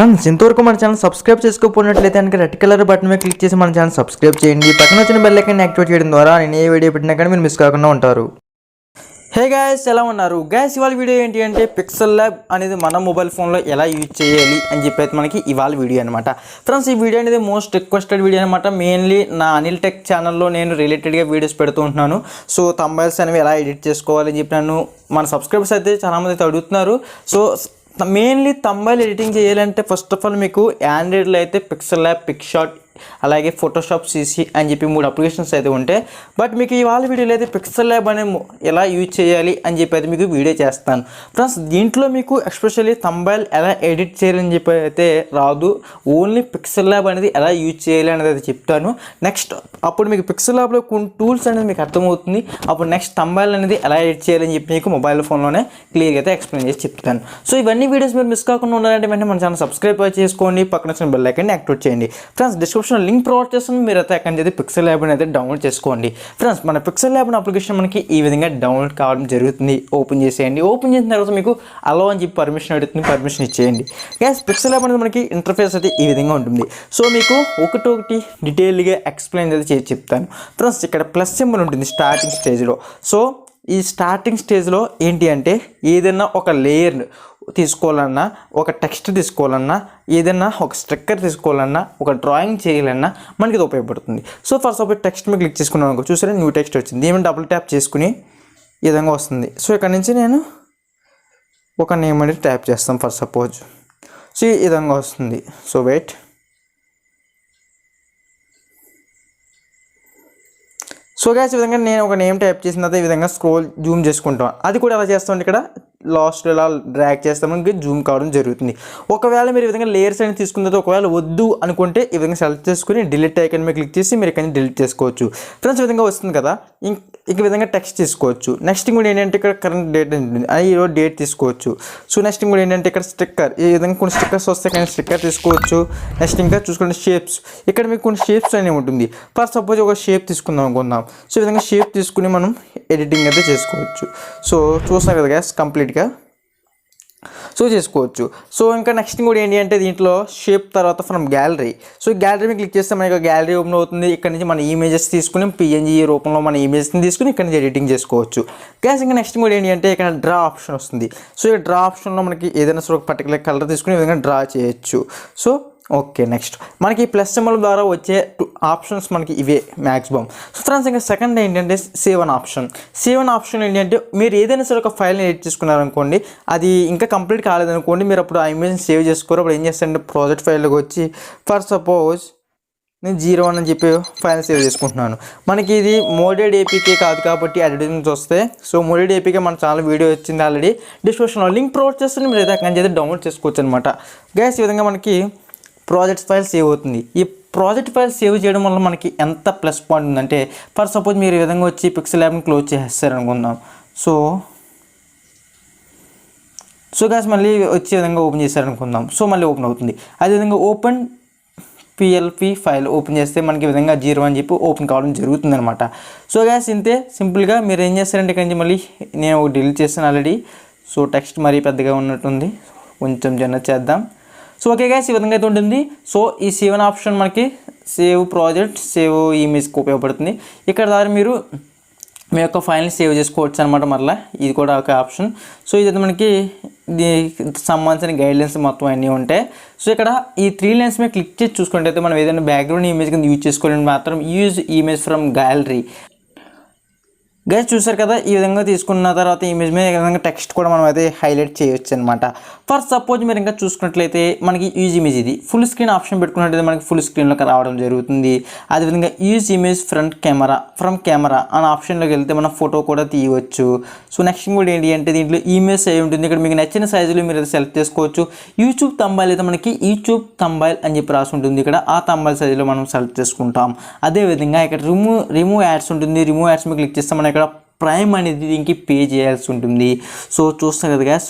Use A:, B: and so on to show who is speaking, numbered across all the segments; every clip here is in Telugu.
A: ఫ్రెండ్స్ ఇంతవరకు మన ఛానల్ సబ్స్క్రైబ్ చేసుకోకపోయినట్లయితే కనుక రెడ్ కలర్ బటన్ మీద క్లిక్ చేసి మన ఛానల్ సబ్స్క్రైబ్ చేయండి. పక్కన వచ్చిన బెల్ ఐకాన్ యాక్టివేట్ చేయడం ద్వారా నేను ఏ వీడియో పెట్టినా కానీ మీరు మిస్ కాకుండా ఉంటారు. హే గైస్, ఎలా ఉన్నారు గైస్? ఇవాళ వీడియో ఏంటి అంటే పిక్సెల్ ల్యాబ్ అనేది మన మొబైల్ ఫోన్లో ఎలా యూజ్ చేయాలి అని చెప్పేది మనకి ఇవాళ వీడియో అనమాట. ఫ్రెండ్స్, ఈ వీడియో అనేది మోస్ట్ రిక్వెస్టెడ్ వీడియో అనమాట. మెయిన్లీ నా అనిల్ టెక్ ఛానల్లో నేను రిలేటెడ్గా వీడియోస్ పెడుతూ ఉంటున్నాను. సో థంబ్నెయిల్స్ అనేవి ఎలా ఎడిట్ చేసుకోవాలని చెప్పి నన్ను మన సబ్స్క్రైబర్స్ అయితే చాలామంది అయితే అడుగుతున్నారు. సో మెయిన్లీ థంబ్నెయిల్ ఎడిటింగ్ చేయాలంటే ఫస్ట్ ఆఫ్ ఆల్ మీకు ఆండ్రాయిడ్లో అయితే పిక్సెల్లాబ్, పిక్షాట్, అలాగే ఫోటోషాప్ సిసి అని చెప్పి 3 అప్లికేషన్స్ అయితే ఉంటాయి. బట్ మీకు ఇవాళ వీడియోలో అయితే పిక్సెల్లాబ్ అనే ఎలా యూజ్ చేయాలి అని చెప్పి అయితే మీకు వీడియో చేస్తాను. ఫ్రెండ్స్, దీంట్లో మీకు ఎస్పెషల్లీ థంబ్నెయిల్ ఎలా ఎడిట్ చేయాలని చెప్పి అయితే రాదు. ఓన్లీ పిక్సెల్లాబ్ అనేది ఎలా యూజ్ చేయాలి అనేది అయితే చెప్తాను. నెక్స్ట్ అప్పుడు మీకు పిక్సెల్లాబ్లో కొన్ని టూల్స్ అనేది మీకు అర్థమవుతుంది. అప్పుడు నెక్స్ట్ థంబ్నెయిల్ అనేది ఎలా ఎడిట్ చేయాలని చెప్పి మీకు మొబైల్ ఫోన్లోనే క్లియర్గా అయితే ఎక్స్ప్లెయిన్ చేసి చెప్తాను. సో ఇవన్నీ వీడియోస్ మీరు మిస్ కాకుండా ఉండాలంటే వెంటనే మన ఛానల్ సబ్స్క్రైబ్ చేసుకోండి, పక్కన వచ్చిన బెల్ ఐకాన్ యాక్టివేట్ చేయండి. ఫ్రెండ్స్, డిస్క్రిప్షన్ లింక్ ప్రొవైడ్ చేస్తాను, మీరు అయితే అక్కడి నుంచి పిక్సెల్లాబ్ అయితే డౌన్లోడ్ చేసుకోండి. ఫ్రెండ్స్, మన పిక్సెల్లాబ్ అప్లికేషన్ మనకి ఈ విధంగా డౌన్లోడ్ కావడం జరుగుతుంది. ఓపెన్ చేసేయండి. ఓపెన్ చేసిన తర్వాత మీకు అలో అని చెప్పి పర్మిషన్ అడుగుతుంది, పర్మిషన్ ఇచ్చేయండి. గ్యాస్, పిక్సెల్లాబ్ అనేది మనకి ఇంటర్ఫేస్ అయితే ఈ విధంగా ఉంటుంది. సో మీకు ఒకటి డీటెయిల్గా ఎక్స్ప్లెయిన్ అయితే చేసి చెప్తాను. ఫ్రెండ్స్, ఇక్కడ ప్లస్ సింబల్ ఉంటుంది స్టార్టింగ్ స్టేజ్లో. సో ఈ స్టార్టింగ్ స్టేజ్లో ఏంటి అంటే ఏదైనా ఒక లేయర్ తీసుకోవాలన్నా, ఒక టెక్స్ట్ తీసుకోవాలన్నా, ఏదైనా ఒక స్టిక్కర్ తీసుకోవాలన్నా, ఒక డ్రాయింగ్ చేయాలన్నా మనకి ఇది ఉపయోగపడుతుంది. సో ఫర్ సపోజ్ టెక్స్ట్ మీద క్లిక్ చేసుకున్నాను అనుకో, చూసారా న్యూ టెక్స్ట్ వచ్చింది. ఏమైనా డబుల్ ట్యాప్ చేసుకుని ఈ విధంగా వస్తుంది. సో ఇక్కడ నుంచి నేను ఒక నేమ్ అనేది ట్యాప్ చేస్తాను ఫర్ సపోజ్. సో ఈ విధంగా వస్తుంది. So wait. సో గ్యాస్, ఈ విధంగా నేను ఒక నేమ్ టైప్ చేసిన తర్వాత ఈ విధంగా స్క్రోల్ జూమ్ చేసుకుంటాం. అది కూడా ఎలా చేస్తామంటే ఇక్కడ లాస్ట్ ఇలా డ్రాగ్ చేస్తాము, మనకి జూమ్ కావడం జరుగుతుంది. ఒకవేళ మీరు ఈ విధంగా లేయర్స్ అనేది తీసుకున్న తర్వాత ఒకవేళ వద్దు అనుకుంటే ఈ విధంగా సెలెక్ట్ చేసుకుని డిలీట్ ఐకాన్ మీద క్లిక్ చేసి మీరు ఇక్కడ డిలీట్ చేసుకోవచ్చు. ఫ్రెండ్స్, ఈ విధంగా వస్తుంది కదా. ఈ విధంగా టెక్స్ట్ తీసుకోవచ్చు. నెక్స్ట్ ఇంకోటి ఏంటంటే ఇక్కడ కరెంట్ డేట్ ఉంటుంది, అది ఈరోజు డేట్ తీసుకోవచ్చు. సో నెక్స్ట్ ఇంకోటి ఏంటంటే ఇక్కడ స్టిక్కర్, ఈ విధంగా కొన్ని స్టిక్కర్స్ వస్తాయి కానీ స్టిక్కర్ తీసుకోవచ్చు. నెక్స్ట్ ఇంకా చూసుకుంటే షేప్స్, ఇక్కడ మీకు కొన్ని షేప్స్ అనేవి ఉంటుంది. ఫర్ సపోజ్ ఒక షేప్ తీసుకుందాం అనుకుందాం. సో ఈ విధంగా షేప్ తీసుకుని మనం ఎడిటింగ్ అయితే చేసుకోవచ్చు. సో చూస్తాం కదా గ్యాస్, కంప్లీట్గా సో చేసుకోవచ్చు. సో ఇంకా నెక్స్ట్ కూడా ఏంటి అంటే దీంట్లో షేప్ తర్వాత ఫ్రమ్ గ్యాలరీ. సో ఈ గ్యాలరీ మీద క్లిక్ చేస్తే మనకి గ్యాలరీ ఓపెన్ అవుతుంది. ఇక్కడ నుంచి మన ఇమేజెస్ తీసుకుని పిఎన్జీ రూపంలో మన ఇమేజ్ని తీసుకుని ఇక్కడ నుంచి ఎడిటింగ్ చేసుకోవచ్చు. గ్యాస్, ఇంకా నెక్స్ట్ కూడా ఏంటి అంటే ఇక్కడ డ్రా ఆప్షన్ వస్తుంది. సో ఈ డ్రా ఆప్షన్లో మనకి ఏదైనా ఒక పర్టికులర్ కలర్ తీసుకుని ఈ విధంగా డ్రా చేయొచ్చు. సో ఓకే, నెక్స్ట్ మనకి ప్లస్ సింబల్ ద్వారా వచ్చే 2 ఆప్షన్స్ మనకి ఇవే మ్యాక్సిమం. సో ఫ్రెండ్స్, ఇంకా సెకండ్ ఏంటంటే save an option. Save an option ఏంటంటే మీరు ఏదైనా సరే ఒక ఫైల్ని ఎడిట్ చేసుకున్నారనుకోండి, అది ఇంకా కంప్లీట్ కాలేదనుకోండి, మీరు అప్పుడు ఆ ఇమేజ్ని సేవ్ చేసుకోరు. అప్పుడు ఏం చేస్తారంటే ప్రాజెక్ట్ ఫైల్లోకి వచ్చి ఫర్ సపోజ్ నేను 01 అని చెప్పి ఫైల్ సేవ్ చేసుకుంటున్నాను. మనకి ఇది మోడెడ్ ఏపీకే కాదు కాబట్టి అడ్వర్టైజ్మెంట్స్ వస్తాయి. సో మోడెడ్ ఏపీకే మన ఛానల్ వీడియో వచ్చింది ఆల్రెడీ, డిస్క్రిప్షన్లో లింక్ ప్రొవైడ్ చేస్తే మీరు అయితే అక్కడి నుంచి డౌన్లోడ్ చేసుకోవచ్చు అనమాట. గ్యాస్, ఈ విధంగా మనకి ప్రాజెక్ట్ ఫైల్ సేవ్ అవుతుంది. ఈ ప్రాజెక్ట్ ఫైల్ సేవ్ చేయడం వల్ల మనకి ఎంత ప్లస్ పాయింట్ ఉందంటే ఫర్ సపోజ్ మీరు ఈ విధంగా వచ్చి పిక్సెల్లాబ్ని క్లోజ్ చేసేస్తారు అనుకుందాం. సో గ్యాస్, మళ్ళీ వచ్చే విధంగా ఓపెన్ చేశారనుకుందాం. సో మళ్ళీ ఓపెన్ అవుతుంది. అదేవిధంగా ఓపెన్ పిఎల్పి ఫైల్ ఓపెన్ చేస్తే మనకి ఈ విధంగా 0 అని చెప్పి ఓపెన్ కావడం జరుగుతుంది అనమాట. సో గ్యాస్, ఇంతే సింపుల్గా మీరు ఏం చేస్తారంటే ఇక్కడ నుంచి మళ్ళీ నేను ఒక డిలీట్ చేస్తాను ఆల్రెడీ. సో టెక్స్ట్ మరీ పెద్దగా ఉన్నట్టుంది, కొంచెం చిన్నది చేద్దాం. సో ఓకే గ్యాస్, ఈ విధంగా అయితే ఉంటుంది. సో ఈ సేవ్ అన్ ఆప్షన్ మనకి సేవ్ ప్రాజెక్ట్, సేవ్ ఇమేజ్కి ఉపయోగపడుతుంది. ఇక్కడ ద్వారా మీరు మీ యొక్క ఫైల్ని సేవ్ చేసుకోవచ్చు అనమాట. మరలా ఇది కూడా ఒక ఆప్షన్. సో ఇది మనకి దీనికి సంబంధించిన గైడ్లైన్స్ మొత్తం అన్నీ ఉంటాయి. సో ఇక్కడ ఈ 3 లైన్స్ మీద క్లిక్ చేసి చూసుకుంటే అయితే మనం ఏదైనా బ్యాక్గ్రౌండ్ ఇమేజ్ కింద యూజ్ చేసుకోవాలంటే మాత్రం use image from gallery. Guys, చూసారు కదా, ఈ విధంగా తీసుకున్న తర్వాత ఇమేజ్ మీద ఈ విధంగా టెక్స్ట్ కూడా మనం అయితే హైలైట్ చేయొచ్చు అనమాట. ఫర్ సపోజ్ మీరు ఇంకా చూసుకున్నట్లయితే మనకి యూజ్ ఇమేజ్ ఇది ఫుల్ స్క్రీన్ ఆప్షన్ పెట్టుకున్నట్లయితే మనకి ఫుల్ స్క్రీన్లోకి రావడం జరుగుతుంది. అదేవిధంగా యూజ్ ఇమేజ్ ఫ్రమ్ కెమెరా అనే ఆప్షన్లోకి వెళ్తే మనం ఫోటో కూడా తీయవచ్చు. సో నెక్స్ట్ కూడా ఏంటి అంటే దీంట్లో ఇమేజ్ అయి ఉంటుంది. ఇక్కడ మీకు నచ్చిన సైజులో మీరు అయితే సెలెక్ట్ చేసుకోవచ్చు. యూట్యూబ్ థంబ్నెయిల్ అయితే మనకి యూట్యూబ్ థంబ్నెయిల్ అని చెప్పి రాసి ఉంటుంది. ఇక్కడ ఆ థంబ్నెయిల్ సైజులో మనం సెలెక్ట్ చేసుకుంటాం. అదేవిధంగా ఇక్కడ రిమూవ్ యాడ్స్ ఉంటుంది. రిమూవ్ యాడ్స్ మీద క్లిక్ చేస్తే మనం ఇక్కడ ప్రైమ్ అనేది దీనికి పే చేయాల్సి ఉంటుంది. సో చూస్తాం కదా గ్యాస్,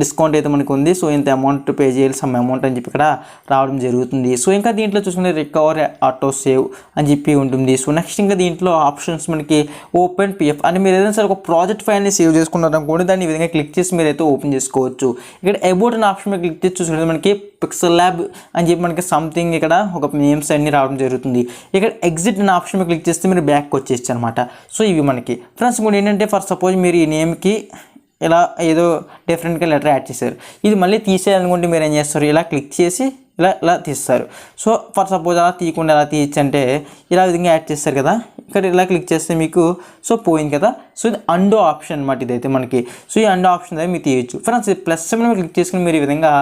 A: డిస్కౌంట్ అయితే మనకు ఉంది. సో ఇంత అమౌంట్ పే చేయాలి సమ్ అమౌంట్ అని చెప్పి ఇక్కడ రావడం జరుగుతుంది. సో ఇంకా దీంట్లో చూసుకుంటే రికవర్ ఆటో సేవ్ అని చెప్పి ఉంటుంది. సో నెక్స్ట్ ఇంకా దీంట్లో ఆప్షన్స్ మనకి ఓపెన్ పిఎఫ్ అంటే మీరు ఏదైనా సరే ఒక ప్రాజెక్ట్ ఫైల్ని సేవ్ చేసుకున్నారు అనుకోండి, దాన్ని ఈ విధంగా క్లిక్ చేసి మీరు అయితే ఓపెన్ చేసుకోవచ్చు. ఇక్కడ అబౌట్ అనే ఆప్షన్ మీద క్లిక్ చేసి చూసుకుంటే మనకి పిక్సెల్లాబ్ అని చెప్పి మనకి సంథింగ్ ఇక్కడ ఒక నేమ్స్ అన్ని రావడం జరుగుతుంది. ఇక్కడ ఎగ్జిట్ అనే ఆప్షన్ మీద క్లిక్ చేస్తే మీరు బ్యాక్ వచ్చేయచ్చు అనమాట. సో ఇవి మనకి ఫ్రెండ్స్ ఇంకోటి ఏంటంటే ఫర్ సపోజ్ మీరు ఈ నేమ్కి ఇలా ఏదో డిఫరెంట్గా లెటర్ యాడ్ చేశారు, ఇది మళ్ళీ తీసేయాలనుకుంటే మీరు ఏం చేస్తారు, ఇలా క్లిక్ చేసి ఇలా తీస్తారు. సో ఫర్ సపోజ్ అలా తీయకుండా ఎలా తీయచ్చు అంటే ఇలా విధంగా యాడ్ చేస్తారు కదా, ఇక్కడ ఇలా క్లిక్ చేస్తే మీకు సో పోయింది కదా. సో ఇది అండో ఆప్షన్ అనమాట ఇదైతే మనకి. సో ఈ అండో ఆప్షన్ అయితే మీరు తీయచ్చు ఫ్రెండ్స్. ఈ ప్లస్ సింబల్ మీద క్లిక్ చేసుకుని మీరు ఈ విధంగా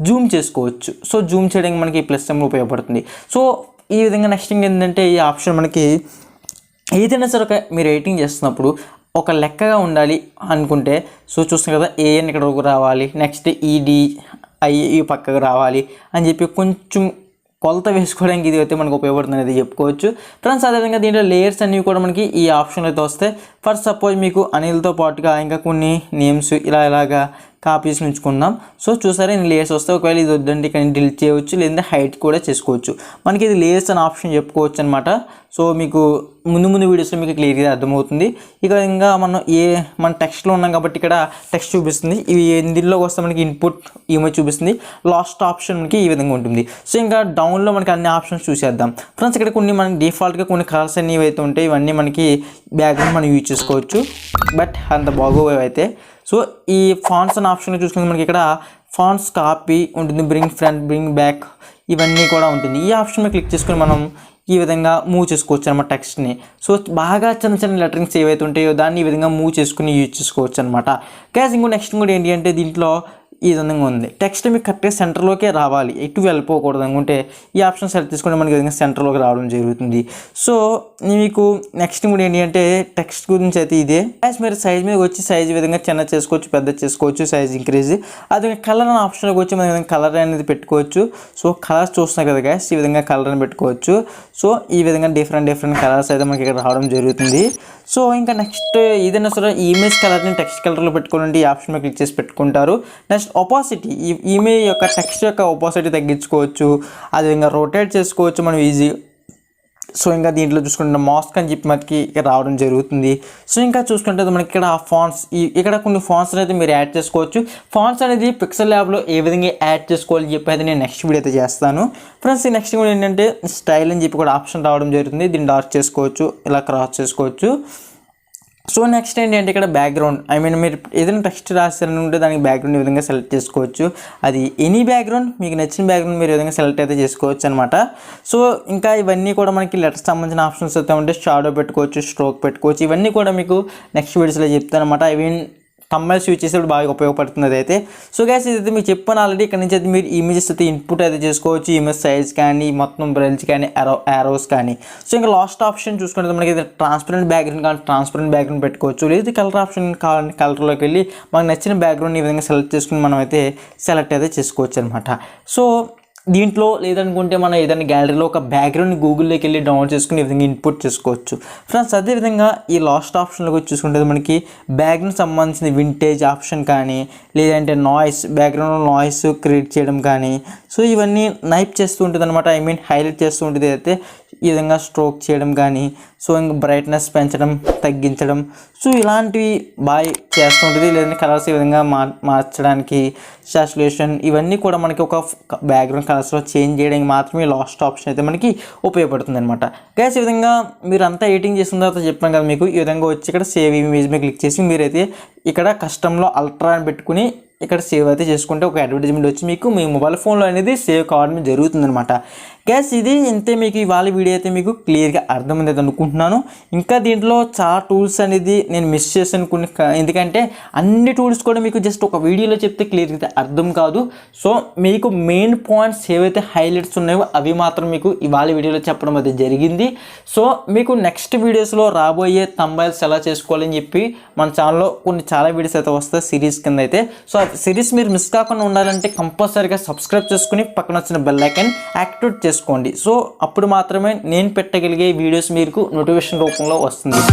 A: జూమ్ చేసుకోవచ్చు. సో జూమ్ చేయడానికి మనకి ఈ ప్లస్ సింబల్ ఉపయోగపడుతుంది. సో ఈ విధంగా నెక్స్ట్ ఏంటంటే ఈ ఆప్షన్ మనకి ఏదైనా సరే ఒక మీరు ఎడిటింగ్ చేస్తున్నప్పుడు ఒక లెక్కగా ఉండాలి అనుకుంటే సో చూస్తాం కదా, ఏఎన్ ఇక్కడ రావాలి, నెక్స్ట్ ఈడి ఐ పక్కకు రావాలి అని చెప్పి కొంచెం కొలత వేసుకోవడానికి ఇది అయితే మనకు ఉపయోగపడుతుంది అనేది చెప్పుకోవచ్చు ఫ్రెండ్స్. అదేవిధంగా దీంట్లో లేయర్స్ అన్నీ కూడా మనకి ఈ ఆప్షన్లో అయితే వస్తాయి. ఫర్ సపోజ్ మీకు అనిల్తో పాటుగా ఇంకా కొన్ని నేమ్స్ ఇలాగా కాపీస్ ఉంచుకుందాం. సో చూసారా ఇన్ని లేయర్స్ వస్తాయి. ఒకవేళ ఇది వద్దంటే ఇక్కడ డిలీట్ చేయవచ్చు, లేదంటే హైట్ కూడా చేసుకోవచ్చు. మనకి ఇది లేయర్స్ అనే ఆప్షన్ చెప్పుకోవచ్చు అనమాట. సో మీకు ముందు వీడియోస్లో మీకు క్లియర్గా అర్థమవుతుంది. ఇక ఇంకా మన టెక్స్ట్లో ఉన్నాం కాబట్టి ఇక్కడ టెక్స్ట్ చూపిస్తుంది. ఇవి ఇందులోకి వస్తే మనకి ఇన్పుట్ ఇమేజ్ చూపిస్తుంది. లాస్ట్ ఆప్షన్ మనకి ఈ విధంగా ఉంటుంది. సో ఇంకా డౌన్లో మనకి అన్ని ఆప్షన్స్ చూసేద్దాం ఫ్రెండ్స్. ఇక్కడ కొన్ని మనకి డిఫాల్ట్గా కొన్ని కలర్స్ అన్ని అయితే ఉంటాయి, ఇవన్నీ మనకి బ్యాక్గ్రౌండ్ మనం యూజ్ చేసుకోవచ్చు, బట్ అంత బాగోవేవి అయితే. సో ఈ ఫాంట్స్ అనే ఆప్షన్ చూసుకుంటే మనకి ఇక్కడ ఫాంట్స్ కాపీ ఉంటుంది, బ్రింగ్ ఫ్రంట్, బ్రింగ్ బ్యాక్ ఇవన్నీ కూడా ఉంటుంది. ఈ ఆప్షన్ మీద క్లిక్ చేసుకుని మనం ఈ విధంగా మూవ్ చేసుకోవచ్చు అనమాట టెక్స్ట్ని. సో బాగా చిన్న లెటరింగ్స్ ఏవైతే ఉంటాయో దాన్ని ఈ విధంగా మూవ్ చేసుకుని యూజ్ చేసుకోవచ్చు అనమాట. గ్యాస్ నెక్స్ట్ కూడా ఏంటి అంటే దీంట్లో ఈ విధంగా ఉంది, టెక్స్ట్ మీకు కరెక్ట్గా సెంటర్లోకే రావాలి, ఎటు వెళ్ళిపోకూడదు అనుకుంటే ఈ ఆప్షన్ సెలెక్ట్ చేసుకుంటే మనకి విధంగా సెంటర్లోకి రావడం జరుగుతుంది. సో మీకు నెక్స్ట్ కూడా ఏంటి అంటే టెక్స్ట్ గురించి అయితే ఇదే. మీరు సైజ్ మీద వచ్చి సైజ్ విధంగా చిన్న చేసుకోవచ్చు, పెద్ద చేసుకోవచ్చు, సైజ్ ఇంక్రీజ్. అది కలర్ అనే ఆప్షన్లోకి వచ్చి మనం కలర్ అనేది పెట్టుకోవచ్చు. సో కలర్స్ చూస్తున్నాయి కదా గ్యాస్, ఈ విధంగా కలర్ అని పెట్టుకోవచ్చు. సో ఈ విధంగా డిఫరెంట్ కలర్స్ అయితే మనకి ఇక్కడ రావడం జరుగుతుంది. సో ఇంకా నెక్స్ట్ ఏదైనా సరే ఇమేజ్ కలర్ని టెక్స్ట్ కలర్లో పెట్టుకోవాలంటే ఈ ఆప్షన్ మీద క్లిక్ చేసి పెట్టుకుంటారు. నెక్స్ట్ ఒపాసిటీ, ఈ ఇమేజ్ యొక్క టెక్స్ట్ యొక్క ఒపాసిటీ తగ్గించుకోవచ్చు, అదేవిధంగా రొటేట్ చేసుకోవచ్చు మనం ఈజీ. సో ఇంకా దీంట్లో చూసుకుంటే మాస్క్ అని చెప్పి మనకి ఇక్కడ రావడం జరుగుతుంది. సో ఇంకా చూసుకుంటే మనకి ఇక్కడ ఫాంట్స్, ఇక్కడ కొన్ని ఫాంట్స్ అయితే మీరు యాడ్ చేసుకోవచ్చు. ఫాంట్స్ అనేది పిక్సెల్ ల్యాబ్లో ఏ విధంగా యాడ్ చేసుకోవాలని చెప్పి అయితే నేను నెక్స్ట్ వీడియో అయితే చేస్తాను ఫ్రెండ్స్. నెక్స్ట్ కూడా ఏంటంటే స్టైల్ అని చెప్పి కూడా ఆప్షన్ రావడం జరుగుతుంది. దీన్ని డార్క్ చేసుకోవచ్చు, ఇలా క్రాస్ చేసుకోవచ్చు. సో నెక్స్ట్ ఏంటంటే ఇక్కడ బ్యాక్గ్రౌండ్, మీరు ఏదైనా టెక్స్ట్ రాస్తారనుకుంటే దానికి బ్యాక్గ్రౌండ్ ఈ విధంగా సెలెక్ట్ చేసుకోవచ్చు. అది ఎనీ బ్యాక్గ్రౌండ్, మీకు నచ్చిన బ్యాక్గ్రౌండ్ మీరు ఈ విధంగా సెలెక్ట్ అయితే చేసుకోవచ్చు అనమాట. సో ఇంకా ఇవన్నీ కూడా మనకి లెటర్స్ సంబంధించిన ఆప్షన్స్ అయితే ఉంటే షాడో పెట్టుకోవచ్చు, స్ట్రోక్ పెట్టుకోవచ్చు. ఇవన్నీ కూడా మీకు నెక్స్ట్ వీడియోస్లో చెప్తాను అనమాట. ఇవి కంబైన్స్ యూజ్ చేసేప్పుడు బాగా ఉపయోగపడుతుంది అయితే. సో గ్యాస్ ఇదైతే మీకు చెప్పాను ఆల్రెడీ. ఇక్కడ నుంచి అయితే మీరు ఇమేజెస్ అయితే ఇన్పుట్ అయితే చేసుకోవచ్చు, ఇమేజ్ సైజ్ కానీ మొత్తం బ్రెల్స్ కానీ యారోస్ కానీ. సో ఇంకా లాస్ట్ ఆప్షన్ చూసుకుంటే మనకి ట్రాన్స్పరెంట్ బ్యాక్గ్రౌండ్ కానీ ట్రాన్స్పరెంట్ బ్యాక్గ్రౌండ్ పెట్టుకోవచ్చు, లేదా కలర్ ఆప్షన్ కావాలంటే కలర్లోకి వెళ్ళి మనకు నచ్చిన బ్యాక్గ్రౌండ్ ఈ విధంగా సెలెక్ట్ చేసుకుని మనం అయితే సెలెక్ట్ అయితే చేసుకోవచ్చు అనమాట. సో దీంట్లో లేదనుకుంటే మనం ఏదైనా గ్యాలరీలో ఒక బ్యాక్గ్రౌండ్ గూగుల్లోకి వెళ్ళి డౌన్లోడ్ చేసుకుని ఈ విధంగా ఇన్పుట్ చేసుకోవచ్చు ఫ్రెండ్స్. అదేవిధంగా ఈ లాస్ట్ ఆప్షన్లోకి వచ్చి చూసుకుంటే మనకి బ్యాక్గ్రౌండ్ సంబంధించిన వింటేజ్ ఆప్షన్ కానీ, లేదంటే నాయిస్, బ్యాక్గ్రౌండ్లో నాయిస్ క్రియేట్ చేయడం కానీ, సో ఇవన్నీ నైప్ చేస్తూ ఉంటుంది అనమాట. హైలైట్ చేస్తూ ఉంటుంది అయితే ఈ విధంగా స్ట్రోక్ చేయడం కానీ, సో ఇంకా బ్రైట్నెస్ పెంచడం తగ్గించడం, సో ఇలాంటివి బాగా చేస్తూ ఉంటుంది. లేదంటే కలర్స్ ఈ విధంగా మార్చడానికి సాచురేషన్, ఇవన్నీ కూడా మనకి ఒక బ్యాక్గ్రౌండ్ కలర్స్లో చేంజ్ చేయడానికి మాత్రమే లాస్ట్ ఆప్షన్ అయితే మనకి ఉపయోగపడుతుంది అనమాట. గ్యాస్ ఈ విధంగా మీరు అంతా ఎడిటింగ్ చేసిన తర్వాత చెప్పాను కదా మీకు, ఈ విధంగా వచ్చి ఇక్కడ సేవ్ ఇమేజ్ మీద క్లిక్ చేసి మీరైతే ఇక్కడ కస్టమ్లో అల్ట్రా అని పెట్టుకుని ఇక్కడ సేవ్ అయితే చేసుకుంటే ఒక అడ్వర్టైజ్మెంట్ వచ్చి మీకు మీ మొబైల్ ఫోన్లో అనేది సేవ్ కావడం జరుగుతుందనమాట. గ్యాస్ ఇది ఇంతే. మీకు ఇవాళ వీడియో అయితే మీకు క్లియర్గా అర్థమైంది అనుకుంటున్నాను. ఇంకా దీంట్లో చాలా టూల్స్ అనేది నేను మిస్ చేశాను కొన్ని, ఎందుకంటే అన్ని టూల్స్ కూడా మీకు జస్ట్ ఒక వీడియోలో చెప్తే క్లియర్గా అర్థం కాదు. సో మీకు మెయిన్ పాయింట్స్ ఏవైతే హైలైట్స్ ఉన్నాయో అవి మాత్రం మీకు ఇవాళ వీడియోలో చెప్పడం అయితే జరిగింది. సో మీకు నెక్స్ట్ వీడియోస్లో రాబోయే థంబ్నెయిల్స్ ఎలా చేసుకోవాలని చెప్పి మన ఛానల్లో చాలా వీడియోస్ అయితే వస్తాయి సిరీస్ కింద అయితే. సో సిరీస్ మీరు మిస్ కాకుండా ఉండాలంటే కంపల్సరీగా సబ్స్క్రైబ్ చేసుకుని పక్కన వచ్చిన బెల్ ఐకాన్ యాక్టివేట్ చేసుకోండి. సో అప్పుడు మాత్రమే నేను పెట్టగలిగే వీడియోస్ మీకు నోటిఫికేషన్ రూపంలో వస్తుంది.